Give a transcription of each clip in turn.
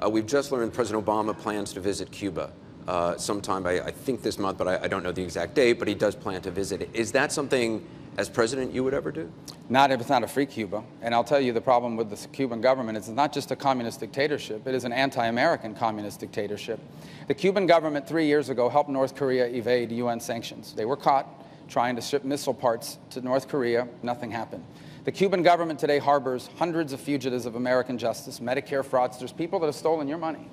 We've just learned President Obama plans to visit Cuba sometime, I think this month, but I don't know the exact date, but he does plan to visit it. Is that something, as president, you would ever do? Not if it's not a free Cuba. And I'll tell you, the problem with the Cuban government is it's not just a communist dictatorship, it is an anti-American communist dictatorship. The Cuban government 3 years ago helped North Korea evade UN sanctions. They were caught trying to ship missile parts to North Korea. Nothing happened. The Cuban government today harbors hundreds of fugitives of American justice, Medicare fraudsters, people that have stolen your money.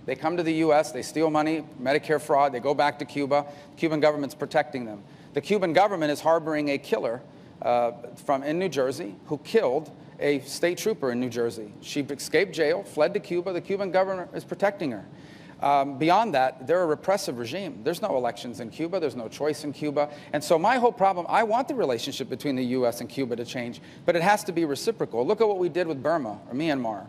They come to the U.S., they steal money, Medicare fraud, they go back to Cuba. The Cuban government's protecting them. The Cuban government is harboring a killer in New Jersey who killed a state trooper in New Jersey. She escaped jail, fled to Cuba. The Cuban government is protecting her. Beyond that, they're a repressive regime. There's no elections in Cuba. There's no choice in Cuba. And so my whole problem, I want the relationship between the U.S. and Cuba to change, but it has to be reciprocal. Look at what we did with Burma or Myanmar,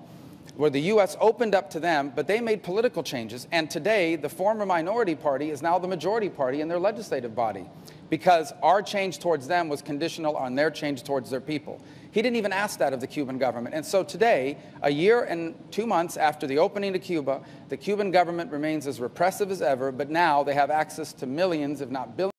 where the U.S. opened up to them, but they made political changes. And today, the former minority party is now the majority party in their legislative body, because our change towards them was conditional on their change towards their people. He didn't even ask that of the Cuban government. And so today, a year and 2 months after the opening to Cuba, the Cuban government remains as repressive as ever, but now they have access to millions, if not billions,